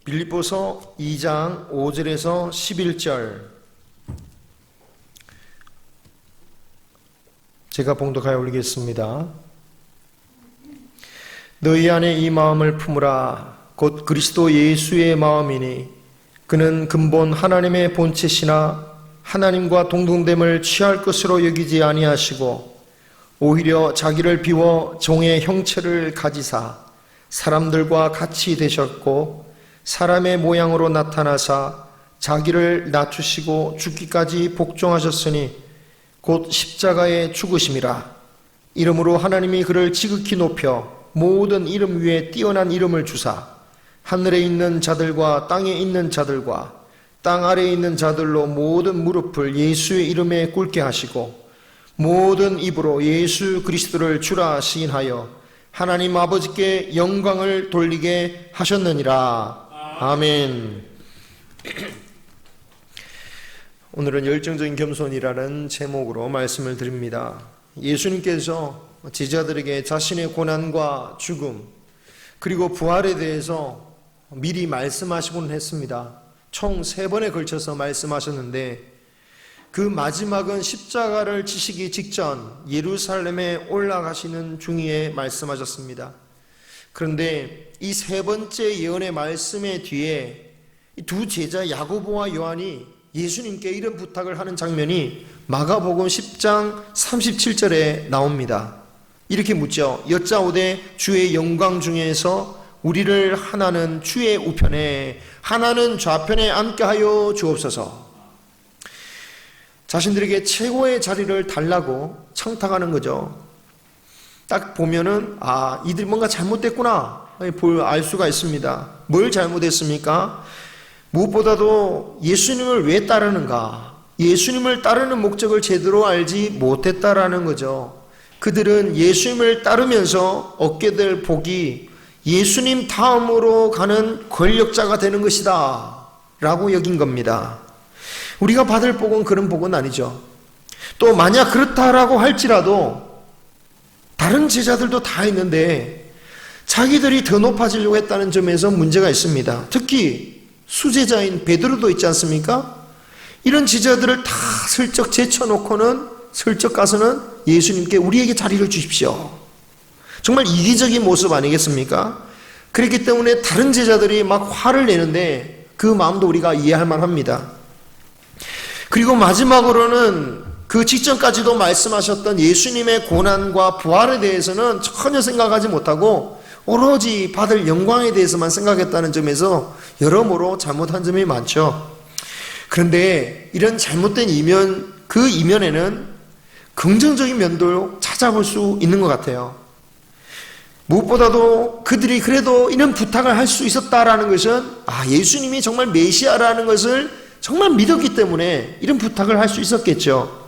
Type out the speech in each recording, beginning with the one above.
빌립보서 2장 5절에서 11절 제가 봉독하여 올리겠습니다. 너희 안에 이 마음을 품으라. 곧 그리스도 예수의 마음이니 그는 근본 하나님의 본체시나 하나님과 동등됨을 취할 것으로 여기지 아니하시고 오히려 자기를 비워 종의 형체를 가지사 사람들과 같이 되셨고 사람의 모양으로 나타나사 자기를 낮추시고 죽기까지 복종하셨으니 곧 십자가에 죽으심이라. 이러므로 하나님이 그를 지극히 높여 모든 이름 위에 뛰어난 이름을 주사 하늘에 있는 자들과 땅에 있는 자들과 땅 아래에 있는 자들로 모든 무릎을 예수의 이름에 꿇게 하시고 모든 입으로 예수 그리스도를 주라 시인하여 하나님 아버지께 영광을 돌리게 하셨느니라. 아멘. 오늘은 열정적인 겸손이라는 제목으로 말씀을 드립니다. 예수님께서 제자들에게 자신의 고난과 죽음 그리고 부활에 대해서 미리 말씀하시곤 했습니다. 총 3번에 걸쳐서 말씀하셨는데 그 마지막은 십자가를 지시기 직전 예루살렘에 올라가시는 중에 말씀하셨습니다. 그런데 이 3번째 예언의 말씀의 뒤에 두 제자 야고보와 요한이 예수님께 이런 부탁을 하는 장면이 마가복음 10장 37절에 나옵니다. 이렇게 묻죠. 여짜오되 주의 영광 중에서 우리를 하나는 주의 우편에 하나는 좌편에 앉게 하여 주옵소서. 자신들에게 최고의 자리를 달라고 청탁하는 거죠. 딱 보면은 이들이 뭔가 잘못됐구나 알 수가 있습니다. 뭘 잘못했습니까? 무엇보다도 예수님을 왜 따르는가? 예수님을 따르는 목적을 제대로 알지 못했다라는 거죠. 그들은 예수님을 따르면서 얻게 될 복이 예수님 다음으로 가는 권력자가 되는 것이다 라고 여긴 겁니다. 우리가 받을 복은 그런 복은 아니죠. 또 만약 그렇다라고 할지라도 다른 제자들도 다 있는데 자기들이 더 높아지려고 했다는 점에서 문제가 있습니다. 특히 수제자인 베드로도 있지 않습니까? 이런 제자들을 다 슬쩍 제쳐놓고는 슬쩍 가서는 예수님께 우리에게 자리를 주십시오. 정말 이기적인 모습 아니겠습니까? 그렇기 때문에 다른 제자들이 막 화를 내는데 그 마음도 우리가 이해할 만합니다. 그리고 마지막으로는 그 직전까지도 말씀하셨던 예수님의 고난과 부활에 대해서는 전혀 생각하지 못하고 오로지 받을 영광에 대해서만 생각했다는 점에서 여러모로 잘못한 점이 많죠. 그런데 이런 잘못된 이면, 그 이면에는 긍정적인 면도 찾아볼 수 있는 것 같아요. 무엇보다도 그들이 그래도 이런 부탁을 할 수 있었다라는 것은 예수님이 정말 메시아라는 것을 정말 믿었기 때문에 이런 부탁을 할 수 있었겠죠.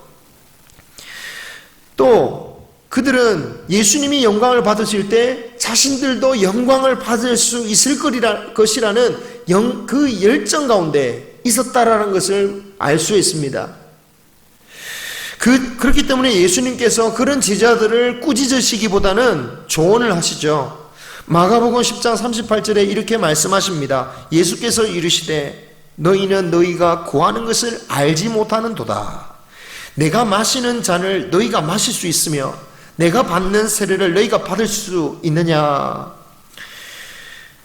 또 그들은 예수님이 영광을 받으실 때 자신들도 영광을 받을 수 있을 것이라는 그 열정 가운데 있었다라는 것을 알 수 있습니다. 그렇기 때문에 예수님께서 그런 제자들을 꾸짖으시기보다는 조언을 하시죠. 마가복음 10장 38절에 이렇게 말씀하십니다. 예수께서 이르시되 너희는 너희가 구하는 것을 알지 못하는도다. 내가 마시는 잔을 너희가 마실 수 있으며 내가 받는 세례를 너희가 받을 수 있느냐.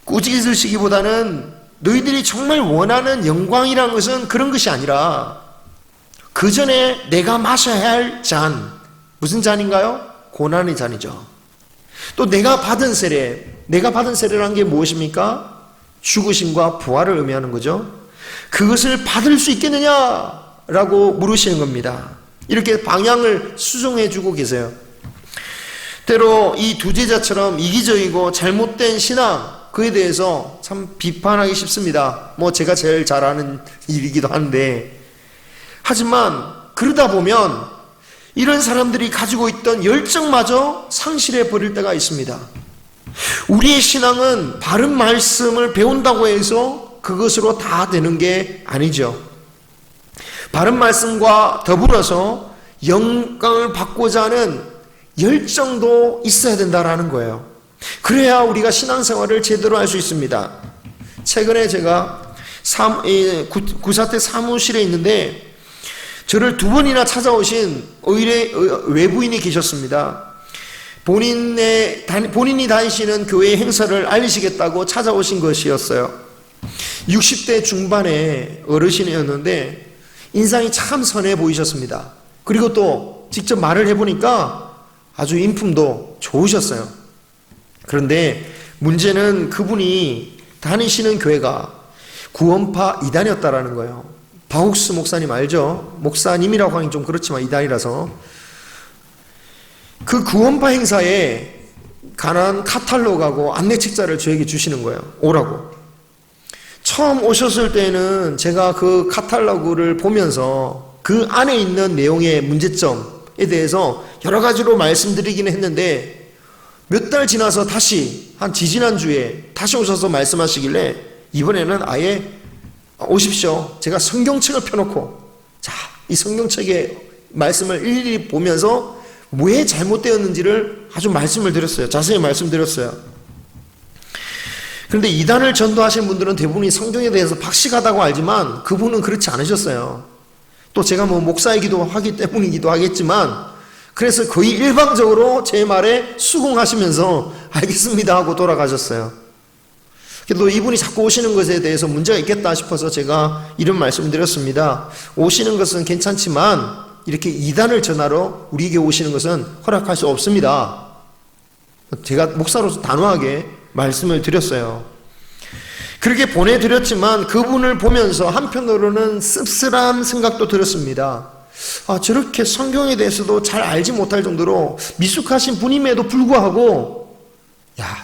꾸짖으시기보다는 너희들이 정말 원하는 영광이라는 것은 그런 것이 아니라 그 전에 내가 마셔야 할 잔, 무슨 잔인가요? 고난의 잔이죠. 또 내가 받은 세례라는 게 무엇입니까? 죽으심과 부활을 의미하는 거죠. 그것을 받을 수 있겠느냐라고 물으시는 겁니다. 이렇게 방향을 수정해 주고 계세요. 때로 이 두 제자처럼 이기적이고 잘못된 신앙, 그에 대해서 참 비판하기 쉽습니다. 제가 제일 잘 아는 일이기도 한데, 하지만 그러다 보면 이런 사람들이 가지고 있던 열정마저 상실해 버릴 때가 있습니다. 우리의 신앙은 바른 말씀을 배운다고 해서 그것으로 다 되는 게 아니죠. 바른 말씀과 더불어서 영광을 받고자 하는 열정도 있어야 된다라는 거예요. 그래야 우리가 신앙생활을 제대로 할 수 있습니다. 최근에 제가 구사태 사무실에 있는데 저를 2번이나 찾아오신 외부인이 계셨습니다. 본인이 다니시는 교회 행사를 알리시겠다고 찾아오신 것이었어요. 60대 중반의 어르신이었는데 인상이 참 선해 보이셨습니다. 그리고 또 직접 말을 해보니까 아주 인품도 좋으셨어요. 그런데 문제는 그분이 다니시는 교회가 구원파 이단이었다라는 거예요. 바욱스 목사님 알죠? 목사님이라고 하긴 좀 그렇지만 이단이라서 그 구원파 행사에 관한 카탈로그하고 안내책자를 저에게 주시는 거예요. 오라고. 처음 오셨을 때는 제가 그 카탈로그를 보면서 그 안에 있는 내용의 문제점에 대해서 여러 가지로 말씀드리기는 했는데 몇 달 지나서 다시 한 지지난주에 다시 오셔서 말씀하시길래 이번에는 아예 오십시오. 제가 성경책을 펴놓고 자, 이 성경책의 말씀을 일일이 보면서 왜 잘못되었는지를 아주 말씀을 드렸어요. 자세히 말씀드렸어요. 그런데 이단을 전도하시는 분들은 대부분이 성경에 대해서 박식하다고 알지만 그분은 그렇지 않으셨어요. 또 제가 목사이기도 하기 때문이기도 하겠지만 그래서 거의 일방적으로 제 말에 수긍하시면서 알겠습니다 하고 돌아가셨어요. 그래도 이분이 자꾸 오시는 것에 대해서 문제가 있겠다 싶어서 제가 이런 말씀을 드렸습니다. 오시는 것은 괜찮지만 이렇게 이단을 전하러 우리에게 오시는 것은 허락할 수 없습니다. 제가 목사로서 단호하게 말씀을 드렸어요. 그렇게 보내드렸지만 그분을 보면서 한편으로는 씁쓸한 생각도 들었습니다. 저렇게 성경에 대해서도 잘 알지 못할 정도로 미숙하신 분임에도 불구하고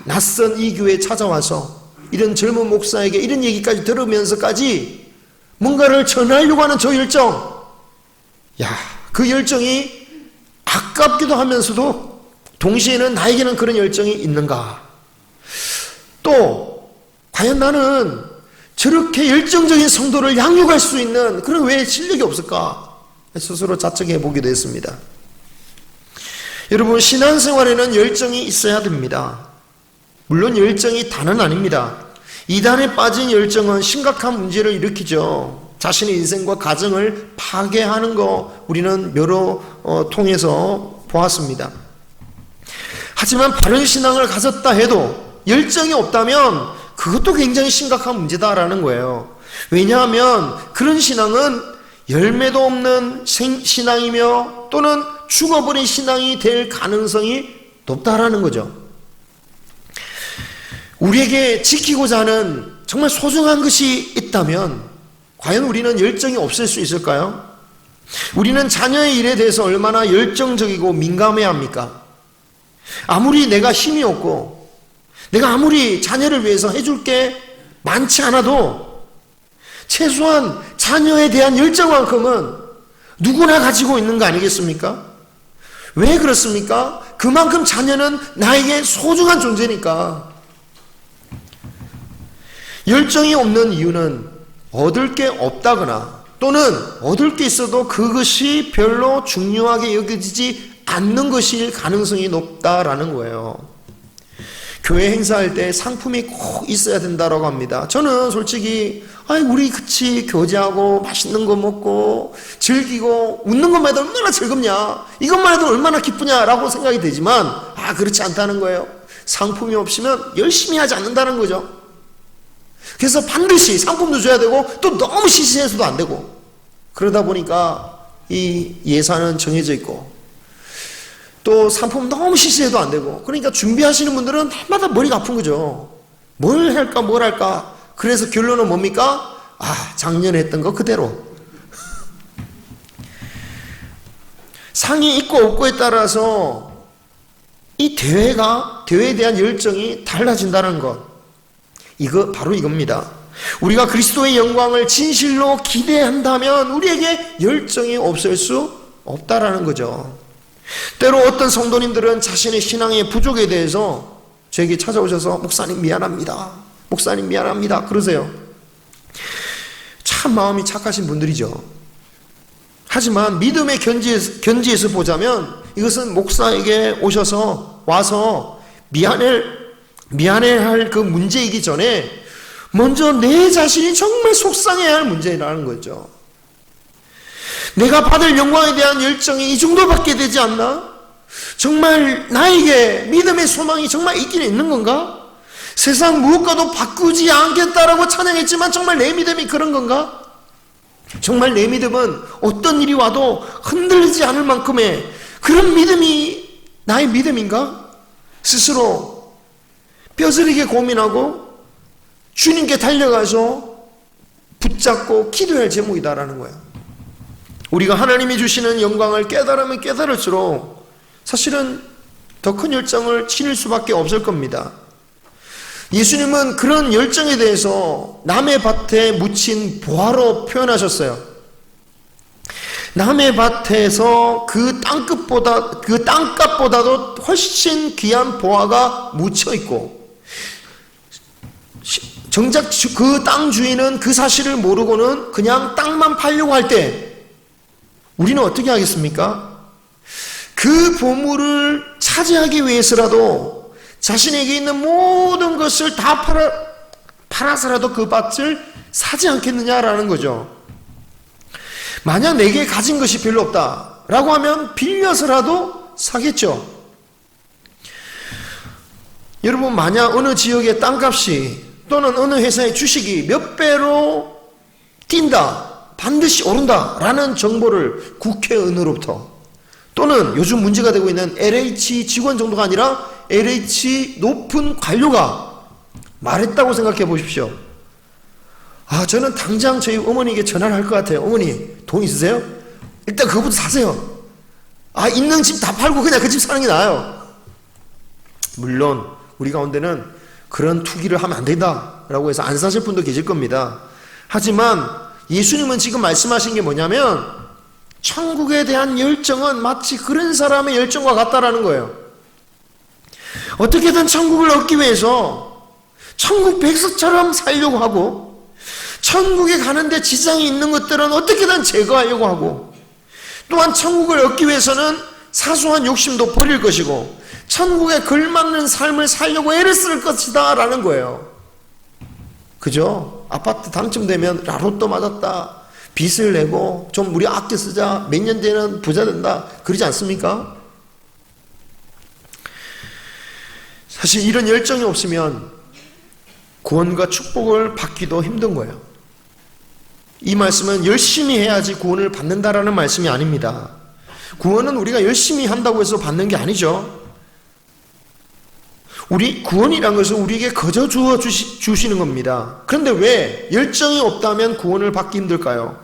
낯선 이 교회에 찾아와서 이런 젊은 목사에게 이런 얘기까지 들으면서까지 뭔가를 전하려고 하는 저 열정, 그 열정이 아깝기도 하면서도 동시에는 나에게는 그런 열정이 있는가? 또 과연 나는 저렇게 열정적인 성도를 양육할 수 있는 그런 왜 실력이 없을까? 스스로 자책해 보기도 했습니다. 여러분, 신앙생활에는 열정이 있어야 됩니다. 물론 열정이 다는 아닙니다. 이단에 빠진 열정은 심각한 문제를 일으키죠. 자신의 인생과 가정을 파괴하는 거 우리는 여러 통해서 보았습니다. 하지만 바른 신앙을 가졌다 해도 열정이 없다면 그것도 굉장히 심각한 문제다라는 거예요. 왜냐하면 그런 신앙은 열매도 없는 신앙이며 또는 죽어버린 신앙이 될 가능성이 높다라는 거죠. 우리에게 지키고자 하는 정말 소중한 것이 있다면 과연 우리는 열정이 없을 수 있을까요? 우리는 자녀의 일에 대해서 얼마나 열정적이고 민감해야 합니까? 아무리 내가 힘이 없고 내가 아무리 자녀를 위해서 해줄 게 많지 않아도 최소한 자녀에 대한 열정만큼은 누구나 가지고 있는 거 아니겠습니까? 왜 그렇습니까? 그만큼 자녀는 나에게 소중한 존재니까. 열정이 없는 이유는 얻을 게 없다거나 또는 얻을 게 있어도 그것이 별로 중요하게 여겨지지 않는 것일 가능성이 높다라는 거예요. 교회 행사할 때 상품이 꼭 있어야 된다라고 합니다. 저는 솔직히 우리 같이 교제하고 맛있는 거 먹고 즐기고 웃는 것만 해도 얼마나 즐겁냐, 이것만 해도 얼마나 기쁘냐라고 생각이 되지만 그렇지 않다는 거예요. 상품이 없으면 열심히 하지 않는다는 거죠. 그래서 반드시 상품도 줘야 되고 또 너무 시시해서도 안 되고, 그러다 보니까 이 예산은 정해져 있고 또 상품 너무 시시해도 안 되고, 그러니까 준비하시는 분들은 날마다 머리가 아픈 거죠. 뭘 할까 뭘 할까. 그래서 결론은 뭡니까? 작년에 했던 거 그대로. 상이 있고 없고에 따라서 이 대회에 대한 열정이 달라진다는 것, 바로 이겁니다. 우리가 그리스도의 영광을 진실로 기대한다면 우리에게 열정이 없을 수 없다라는 거죠. 때로 어떤 성도님들은 자신의 신앙의 부족에 대해서 저에게 찾아오셔서 목사님 미안합니다, 목사님 미안합니다 그러세요. 참 마음이 착하신 분들이죠. 하지만 믿음의 견지에서 보자면 이것은 목사에게 와서 미안해할 그 문제이기 전에 먼저 내 자신이 정말 속상해야 할 문제라는 거죠. 내가 받을 영광에 대한 열정이 이 정도밖에 되지 않나? 정말 나에게 믿음의 소망이 정말 있긴 있는 건가? 세상 무엇과도 바꾸지 않겠다라고 찬양했지만 정말 내 믿음이 그런 건가? 정말 내 믿음은 어떤 일이 와도 흔들리지 않을 만큼의 그런 믿음이 나의 믿음인가? 스스로 뼈저리게 고민하고 주님께 달려가서 붙잡고 기도할 제목이다라는 거예요. 우리가 하나님이 주시는 영광을 깨달으면 깨달을수록 사실은 더 큰 열정을 치를 수밖에 없을 겁니다. 예수님은 그런 열정에 대해서 남의 밭에 묻힌 보화로 표현하셨어요. 남의 밭에서 그 땅값보다도 훨씬 귀한 보화가 묻혀 있고, 정작 그 땅 주인은 그 사실을 모르고는 그냥 땅만 팔려고 할 때 우리는 어떻게 하겠습니까? 그 보물을 차지하기 위해서라도 자신에게 있는 모든 것을 다 팔아서라도 그 밭을 사지 않겠느냐라는 거죠. 만약 내게 가진 것이 별로 없다라고 하면 빌려서라도 사겠죠. 여러분, 만약 어느 지역의 땅값이 또는 어느 회사의 주식이 몇 배로 뛴다, 반드시 오른다라는 정보를 국회의원으로부터, 또는 요즘 문제가 되고 있는 LH 직원 정도가 아니라 LH 높은 관료가 말했다고 생각해 보십시오. 저는 당장 저희 어머니에게 전화를 할 것 같아요. 어머니, 돈 있으세요? 일단 그거부터 사세요. 있는 집 다 팔고 그냥 그 집 사는 게 나아요. 물론 우리 가운데는 그런 투기를 하면 안 된다라고 해서 안 사실 분도 계실 겁니다. 하지만 예수님은 지금 말씀하신 게 뭐냐면, 천국에 대한 열정은 마치 그런 사람의 열정과 같다라는 거예요. 어떻게든 천국을 얻기 위해서 천국 백성처럼 살려고 하고, 천국에 가는데 지장이 있는 것들은 어떻게든 제거하려고 하고, 또한 천국을 얻기 위해서는 사소한 욕심도 버릴 것이고, 천국에 걸맞는 삶을 살려고 애를 쓸 것이다 라는 거예요. 그죠? 아파트 당첨되면 로또 맞았다, 빚을 내고 좀 우리 아껴 쓰자, 몇 년 뒤에는 부자 된다, 그러지 않습니까? 사실 이런 열정이 없으면 구원과 축복을 받기도 힘든 거예요. 이 말씀은 열심히 해야지 구원을 받는다라는 말씀이 아닙니다. 구원은 우리가 열심히 한다고 해서 받는 게 아니죠. 구원이란 것은 우리에게 거저 주시는 겁니다. 그런데 왜 열정이 없다면 구원을 받기 힘들까요?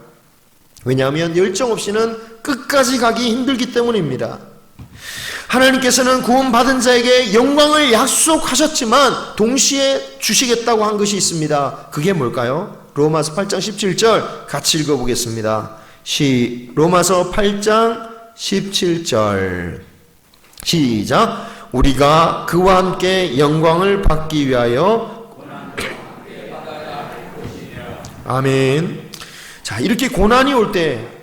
왜냐하면 열정 없이는 끝까지 가기 힘들기 때문입니다. 하나님께서는 구원받은 자에게 영광을 약속하셨지만 동시에 주시겠다고 한 것이 있습니다. 그게 뭘까요? 로마서 8장 17절 같이 읽어보겠습니다. 로마서 8장 17절 시작. 우리가 그와 함께 영광을 받기 위하여 아멘. 자, 이렇게 고난이 올 때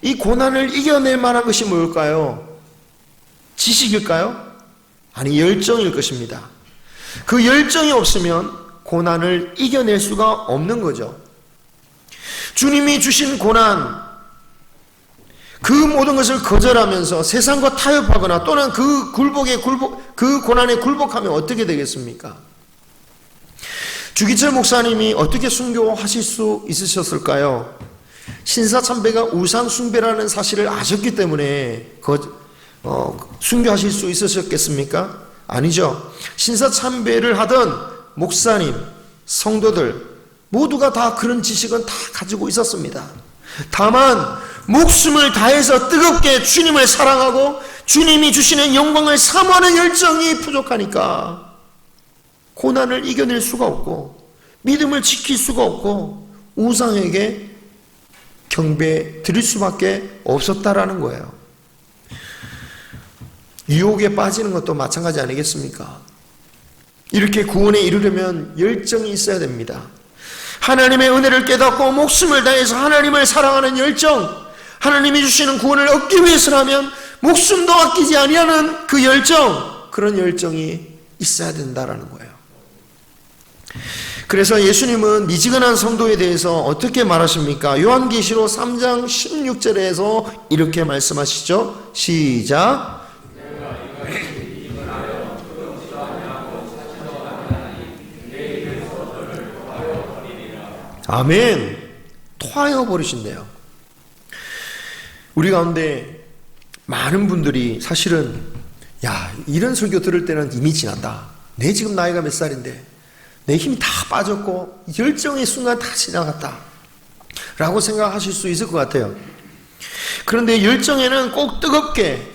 이 고난을 이겨낼 만한 것이 뭘까요? 지식일까요? 아니, 열정일 것입니다. 그 열정이 없으면 고난을 이겨낼 수가 없는 거죠. 주님이 주신 고난, 그 모든 것을 거절하면서 세상과 타협하거나 또는 그 고난에 굴복하면 어떻게 되겠습니까? 주기철 목사님이 어떻게 순교하실 수 있으셨을까요? 신사참배가 우상숭배라는 사실을 아셨기 때문에 순교하실 수 있으셨겠습니까? 아니죠. 신사참배를 하던 목사님, 성도들 모두가 다 그런 지식은 다 가지고 있었습니다. 다만 목숨을 다해서 뜨겁게 주님을 사랑하고 주님이 주시는 영광을 사모하는 열정이 부족하니까 고난을 이겨낼 수가 없고 믿음을 지킬 수가 없고 우상에게 경배 드릴 수밖에 없었다라는 거예요. 유혹에 빠지는 것도 마찬가지 아니겠습니까? 이렇게 구원에 이르려면 열정이 있어야 됩니다. 하나님의 은혜를 깨닫고 목숨을 다해서 하나님을 사랑하는 열정, 하나님이 주시는 구원을 얻기 위해서라면 목숨도 아끼지 아니하는 그 열정, 그런 열정이 있어야 된다라는 거예요. 그래서 예수님은 미지근한 성도에 대해서 어떻게 말하십니까? 요한계시록 3장 16절에서 이렇게 말씀하시죠. 시작. 아멘. 토하여 버리신대요. 우리 가운데 많은 분들이 사실은 이런 설교 들을 때는 이미 지났다. 내 지금 나이가 몇 살인데 내 힘이 다 빠졌고 열정의 순간 다 지나갔다 라고 생각하실 수 있을 것 같아요. 그런데 열정에는 꼭 뜨겁게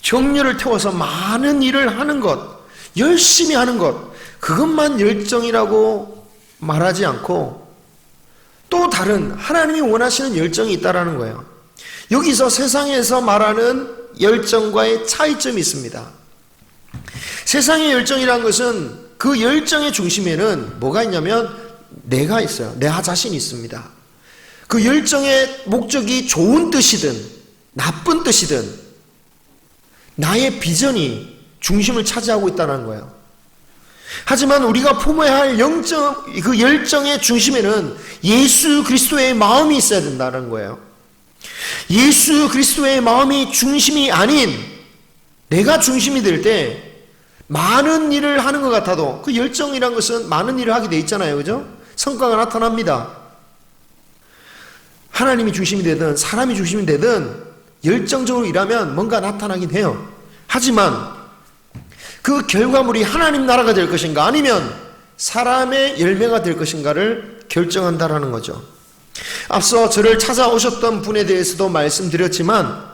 정열을 태워서 많은 일을 하는 것, 열심히 하는 것, 그것만 열정이라고 말하지 않고 또 다른 하나님이 원하시는 열정이 있다는 거예요. 여기서 세상에서 말하는 열정과의 차이점이 있습니다. 세상의 열정이라는 것은 그 열정의 중심에는 뭐가 있냐면 내가 있어요. 내 자신이 있습니다. 그 열정의 목적이 좋은 뜻이든 나쁜 뜻이든 나의 비전이 중심을 차지하고 있다는 거예요. 하지만 우리가 품어야 할 그 열정의 중심에는 예수 그리스도의 마음이 있어야 된다는 거예요. 예수 그리스도의 마음이 중심이 아닌 내가 중심이 될 때 많은 일을 하는 것 같아도 그 열정이란 것은 많은 일을 하게 돼 있잖아요. 그죠? 성과가 나타납니다. 하나님이 중심이 되든 사람이 중심이 되든 열정적으로 일하면 뭔가 나타나긴 해요. 하지만 그 결과물이 하나님 나라가 될 것인가 아니면 사람의 열매가 될 것인가를 결정한다라는 거죠. 앞서 저를 찾아오셨던 분에 대해서도 말씀드렸지만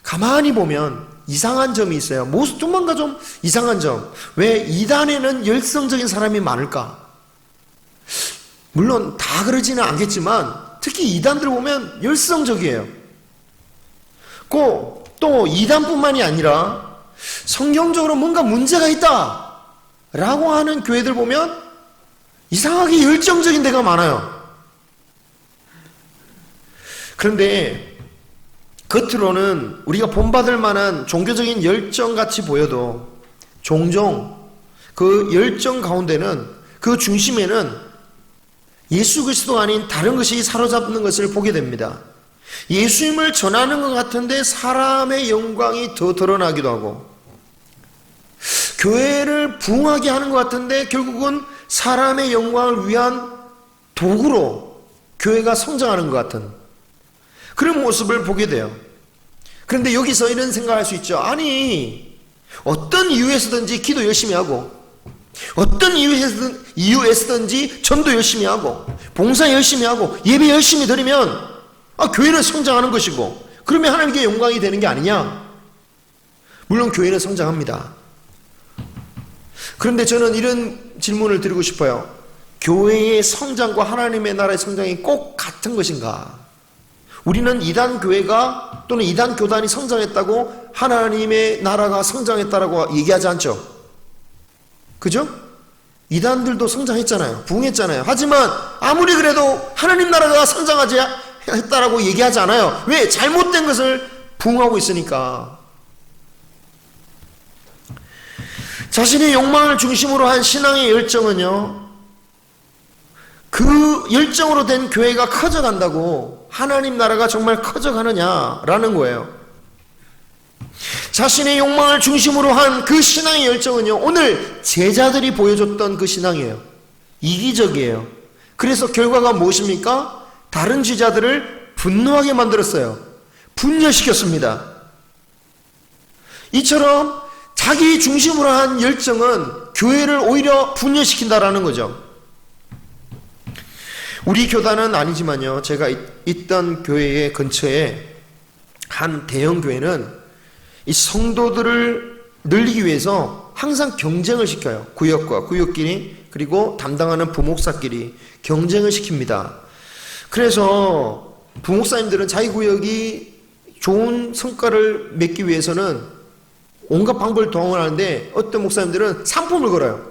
가만히 보면 이상한 점이 있어요. 뭔가 좀 이상한 점. 왜 이단에는 열성적인 사람이 많을까? 물론 다 그러지는 않겠지만 특히 이단들 보면 열성적이에요. 또 이단뿐만이 아니라 성경적으로 뭔가 문제가 있다 라고 하는 교회들 보면 이상하게 열정적인 데가 많아요. 그런데 겉으로는 우리가 본받을 만한 종교적인 열정같이 보여도 종종 그 열정 가운데는 그 중심에는 예수 그리스도가 아닌 다른 것이 사로잡는 것을 보게 됩니다. 예수님을 전하는 것 같은데 사람의 영광이 더 드러나기도 하고 교회를 부흥하게 하는 것 같은데 결국은 사람의 영광을 위한 도구로 교회가 성장하는 것 같은 그런 모습을 보게 돼요. 그런데 여기서 이런 생각할 수 있죠. 아니 어떤 이유에서든지 기도 열심히 하고 어떤 이유에서든지 전도 열심히 하고 봉사 열심히 하고 예배 열심히 드리면 교회는 성장하는 것이고 그러면 하나님께 영광이 되는 게 아니냐? 물론 교회는 성장합니다. 그런데 저는 이런 질문을 드리고 싶어요. 교회의 성장과 하나님의 나라의 성장이 꼭 같은 것인가? 우리는 이단 교회가 또는 이단 교단이 성장했다고 하나님의 나라가 성장했다라고 얘기하지 않죠. 그죠? 이단들도 성장했잖아요. 부흥했잖아요. 하지만 아무리 그래도 하나님 나라가 성장하지 했다라고 얘기하지 않아요. 왜? 잘못된 것을 부흥하고 있으니까. 자신의 욕망을 중심으로 한 신앙의 열정은요, 그 열정으로 된 교회가 커져간다고 하나님 나라가 정말 커져가느냐라는 거예요. 자신의 욕망을 중심으로 한 그 신앙의 열정은요, 오늘 제자들이 보여줬던 그 신앙이에요. 이기적이에요. 그래서 결과가 무엇입니까? 다른 제자들을 분노하게 만들었어요. 분열시켰습니다. 이처럼 자기 중심으로 한 열정은 교회를 오히려 분열시킨다라는 거죠. 우리 교단은 아니지만요, 제가 있던 교회의 근처에 한 대형 교회는 이 성도들을 늘리기 위해서 항상 경쟁을 시켜요. 구역과 구역끼리, 그리고 담당하는 부목사끼리 경쟁을 시킵니다. 그래서 부목사님들은 자기 구역이 좋은 성과를 맺기 위해서는 온갖 방법을 동원하는데 어떤 목사님들은 상품을 걸어요.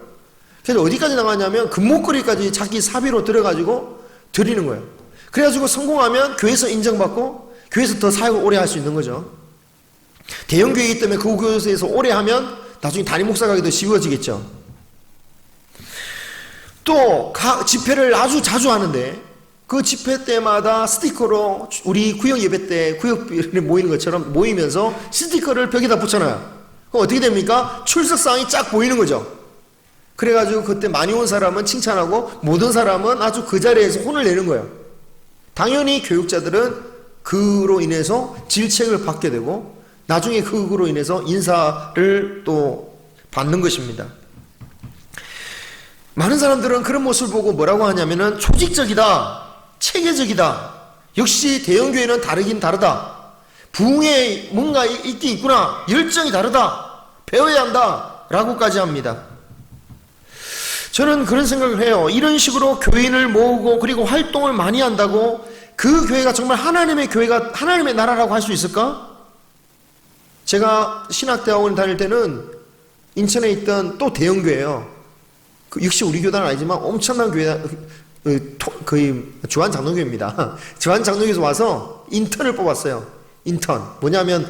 그래서 어디까지 나가냐면 금목걸이까지 자기 사비로 들어가지고 드리는 거예요. 그래가지고 성공하면 교회에서 인정받고 교회에서 더 사역을 오래 할 수 있는 거죠. 대형 교회이기 때문에 그 교회에서 오래 하면 나중에 담임 목사 가기도 쉬워지겠죠. 또 집회를 아주 자주 하는데 그 집회 때마다 스티커로 우리 구역 예배 때 구역에 모이는 것처럼 모이면서 스티커를 벽에다 붙여놔요. 그럼 어떻게 됩니까? 출석사항이 쫙 보이는 거죠. 그래가지고 그때 많이 온 사람은 칭찬하고 못 온 사람은 아주 그 자리에서 혼을 내는 거예요. 당연히 교육자들은 그로 인해서 질책을 받게 되고 나중에 그로 인해서 인사를 또 받는 것입니다. 많은 사람들은 그런 모습을 보고 뭐라고 하냐면은 조직적이다, 체계적이다, 역시 대형교회는 다르긴 다르다, 부흥에 뭔가 있긴 있구나, 열정이 다르다, 배워야 한다 라고까지 합니다. 저는 그런 생각을 해요. 이런 식으로 교인을 모으고 그리고 활동을 많이 한다고 그 교회가 정말 하나님의 교회가 하나님의 나라라고 할 수 있을까? 제가 신학대학원 다닐 때는 인천에 있던 또 대형교회예요. 역시 우리 교단은 아니지만 엄청난 교회, 거의 주한장로교회입니다. 주한장로교에서 와서 인턴을 뽑았어요. 인턴. 뭐냐면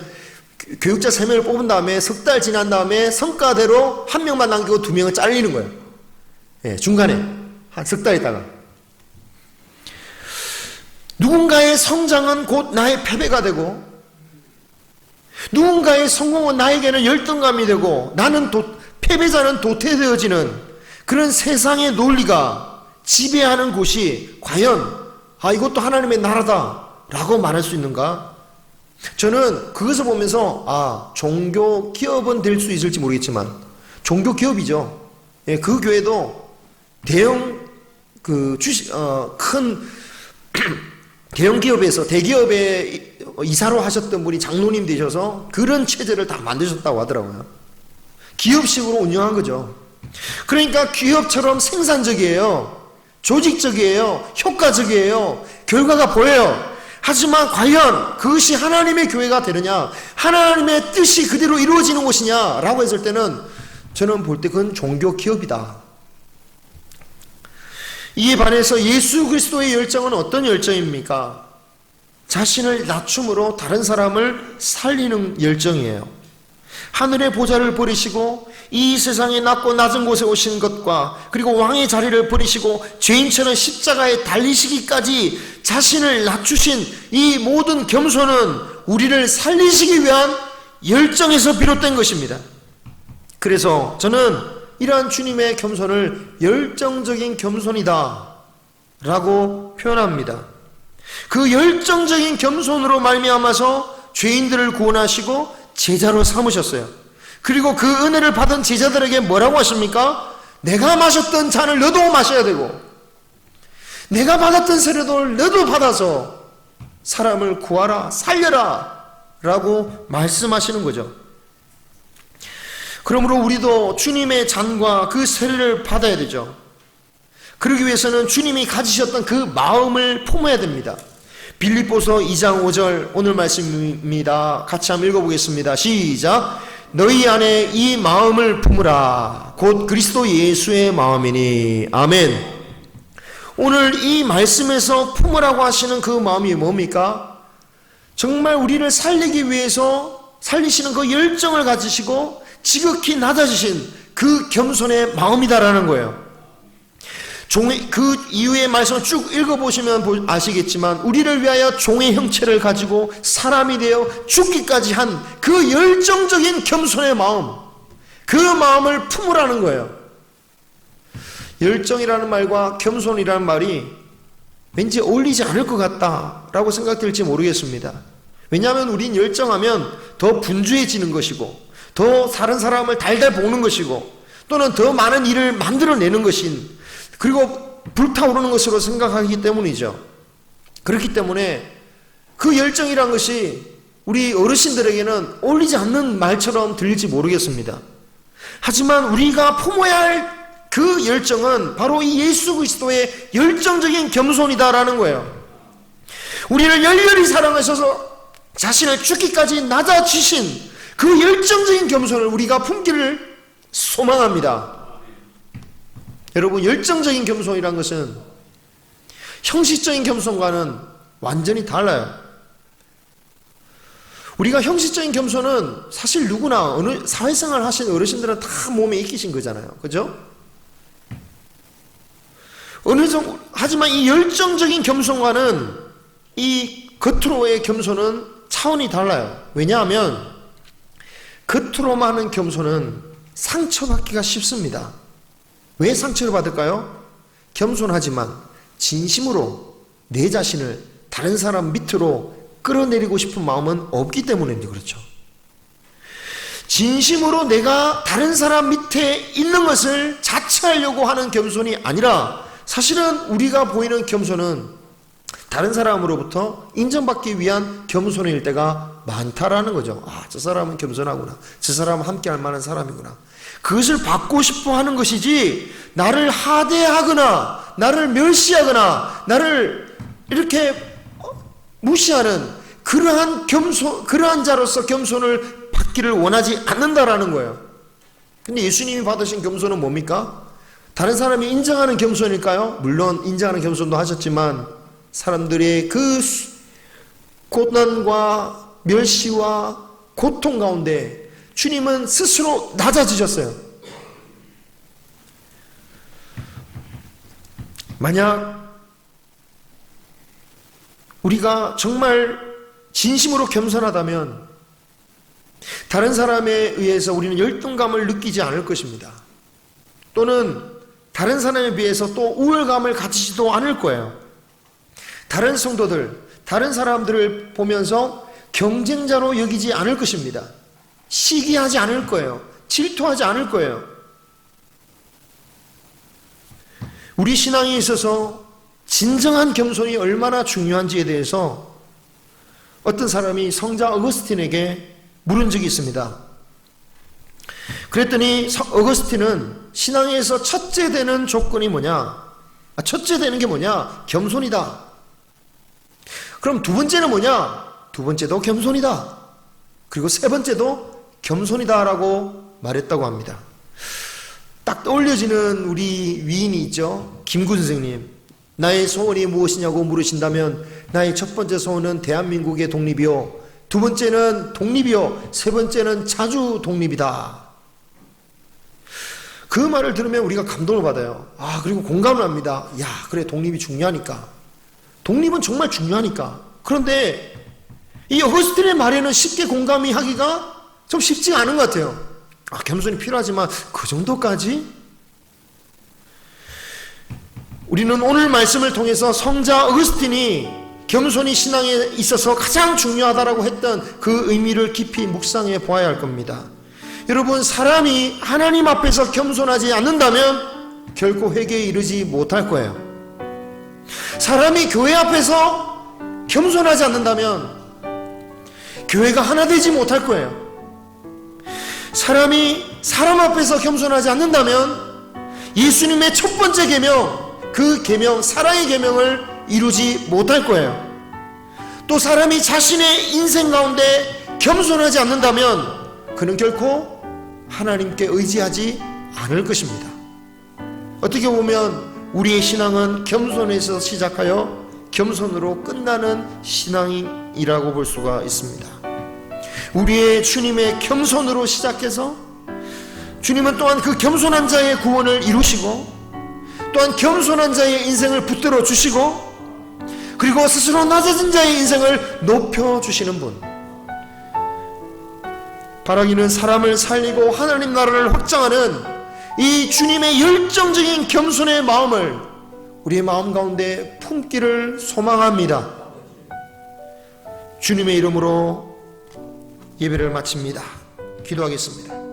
교육자 3명을 뽑은 다음에 석 달 지난 다음에 성과대로 1명만 남기고 2명은 잘리는 거예요. 예, 중간에 한 석 달 있다가 누군가의 성장은 곧 나의 패배가 되고 누군가의 성공은 나에게는 열등감이 되고 나는 패배자는 도태되어지는 그런 세상의 논리가 지배하는 곳이 과연 이것도 하나님의 나라다 라고 말할 수 있는가? 저는 그것을 보면서 종교 기업은 될 수 있을지 모르겠지만 종교 기업이죠. 예, 그 교회도 대형 큰 대형 기업에서 대기업에 이사로 하셨던 분이 장로님 되셔서 그런 체제를 다 만드셨다고 하더라고요. 기업식으로 운영한 거죠. 그러니까 기업처럼 생산적이에요. 조직적이에요. 효과적이에요. 결과가 보여요. 하지만 과연 그것이 하나님의 교회가 되느냐, 하나님의 뜻이 그대로 이루어지는 것이냐 라고 했을 때는 저는 볼 때 그건 종교 기업이다. 이에 반해서 예수 그리스도의 열정은 어떤 열정입니까? 자신을 낮춤으로 다른 사람을 살리는 열정이에요. 하늘의 보좌를 버리시고 이 세상에 낮고 낮은 곳에 오신 것과 그리고 왕의 자리를 버리시고 죄인처럼 십자가에 달리시기까지 자신을 낮추신 이 모든 겸손은 우리를 살리시기 위한 열정에서 비롯된 것입니다. 그래서 저는 이러한 주님의 겸손을 열정적인 겸손이다 라고 표현합니다. 그 열정적인 겸손으로 말미암아서 죄인들을 구원하시고 제자로 삼으셨어요. 그리고 그 은혜를 받은 제자들에게 뭐라고 하십니까? 내가 마셨던 잔을 너도 마셔야 되고 내가 받았던 세례를 너도 받아서 사람을 구하라, 살려라 라고 말씀하시는 거죠. 그러므로 우리도 주님의 잔과 그 세례를 받아야 되죠. 그러기 위해서는 주님이 가지셨던 그 마음을 품어야 됩니다. 빌립보서 2장 5절 오늘 말씀입니다. 같이 한번 읽어보겠습니다. 시작. 너희 안에 이 마음을 품으라. 곧 그리스도 예수의 마음이니. 아멘. 오늘 이 말씀에서 품으라고 하시는 그 마음이 뭡니까? 정말 우리를 살리기 위해서 살리시는 그 열정을 가지시고 지극히 낮아지신 그 겸손의 마음이다라는 거예요. 그 이후의 말씀을 쭉 읽어보시면 아시겠지만 우리를 위하여 종의 형체를 가지고 사람이 되어 죽기까지 한 그 열정적인 겸손의 마음, 그 마음을 품으라는 거예요. 열정이라는 말과 겸손이라는 말이 왠지 어울리지 않을 것 같다라고 생각될지 모르겠습니다. 왜냐하면 우린 열정하면 더 분주해지는 것이고 더 다른 사람을 달달 볶는 것이고 또는 더 많은 일을 만들어내는 것인 그리고 불타오르는 것으로 생각하기 때문이죠. 그렇기 때문에 그 열정이란 것이 우리 어르신들에게는 어울리지 않는 말처럼 들릴지 모르겠습니다. 하지만 우리가 품어야 할 그 열정은 바로 이 예수 그리스도의 열정적인 겸손이다라는 거예요. 우리를 열렬히 사랑하셔서 자신을 죽기까지 낮아지신 그 열정적인 겸손을 우리가 품기를 소망합니다. 여러분, 열정적인 겸손이란 것은 형식적인 겸손과는 완전히 달라요. 우리가 형식적인 겸손은 사실 누구나 어느 사회생활 하신 어르신들은 다 몸에 익히신 거잖아요. 그죠? 어느 정도, 하지만 이 열정적인 겸손과는 이 겉으로의 겸손은 차원이 달라요. 왜냐하면 겉으로만 하는 겸손은 상처받기가 쉽습니다. 왜 상처를 받을까요? 겸손하지만 진심으로 내 자신을 다른 사람 밑으로 끌어내리고 싶은 마음은 없기 때문에 그렇죠. 진심으로 내가 다른 사람 밑에 있는 것을 자처하려고 하는 겸손이 아니라, 사실은 우리가 보이는 겸손은 다른 사람으로부터 인정받기 위한 겸손일 때가 많다라는 거죠. 아, 저 사람은 겸손하구나. 저 사람은 함께 할 만한 사람이구나. 그것을 받고 싶어 하는 것이지, 나를 하대하거나 나를 멸시하거나 나를 이렇게 무시하는 그러한 자로서 겸손을 받기를 원하지 않는다라는 거예요. 근데 예수님이 받으신 겸손은 뭡니까? 다른 사람이 인정하는 겸손일까요? 물론 인정하는 겸손도 하셨지만 사람들의 그 고난과 멸시와 고통 가운데 주님은 스스로 낮아지셨어요. 만약 우리가 정말 진심으로 겸손하다면 다른 사람에 의해서 우리는 열등감을 느끼지 않을 것입니다. 또는 다른 사람에 비해서 또 우월감을 가지지도 않을 거예요. 다른 성도들, 다른 사람들을 보면서 경쟁자로 여기지 않을 것입니다. 시기하지 않을 거예요. 질투하지 않을 거예요. 우리 신앙에 있어서 진정한 겸손이 얼마나 중요한지에 대해서 어떤 사람이 성자 어거스틴에게 물은 적이 있습니다. 그랬더니 어거스틴은 신앙에서 첫째 되는 조건이 뭐냐? 첫째 되는 게 뭐냐? 겸손이다. 그럼 두 번째는 뭐냐? 두 번째도 겸손이다. 그리고 세 번째도 겸손이다라고 말했다고 합니다. 딱 떠올려지는 우리 위인이 있죠. 김구 선생님. 나의 소원이 무엇이냐고 물으신다면 나의 첫 번째 소원은 대한민국의 독립이요, 두 번째는 독립이요, 세 번째는 자주 독립이다. 그 말을 들으면 우리가 감동을 받아요. 아, 그리고 공감을 합니다. 야, 그래, 독립이 중요하니까. 독립은 정말 중요하니까. 그런데 이 어거스틴의 말에는 쉽게 공감이 하기가 좀 쉽지가 않은 것 같아요. 아, 겸손이 필요하지만 그 정도까지? 우리는 오늘 말씀을 통해서 성자 어거스틴이 겸손이 신앙에 있어서 가장 중요하다라고 했던 그 의미를 깊이 묵상해 보아야 할 겁니다. 여러분, 사람이 하나님 앞에서 겸손하지 않는다면 결코 회개에 이르지 못할 거예요. 사람이 교회 앞에서 겸손하지 않는다면 교회가 하나 되지 못할 거예요. 사람이 사람 앞에서 겸손하지 않는다면 예수님의 첫 번째 계명, 그 계명, 사랑의 계명을 이루지 못할 거예요. 또 사람이 자신의 인생 가운데 겸손하지 않는다면 그는 결코 하나님께 의지하지 않을 것입니다. 어떻게 보면 우리의 신앙은 겸손에서 시작하여 겸손으로 끝나는 신앙이라고 볼 수가 있습니다. 우리의 주님의 겸손으로 시작해서 주님은 또한 그 겸손한 자의 구원을 이루시고 또한 겸손한 자의 인생을 붙들어 주시고 그리고 스스로 낮아진 자의 인생을 높여주시는 분. 바라기는 사람을 살리고 하나님 나라를 확장하는 이 주님의 열정적인 겸손의 마음을 우리의 마음 가운데 품기를 소망합니다. 주님의 이름으로 예배를 마칩니다. 기도하겠습니다.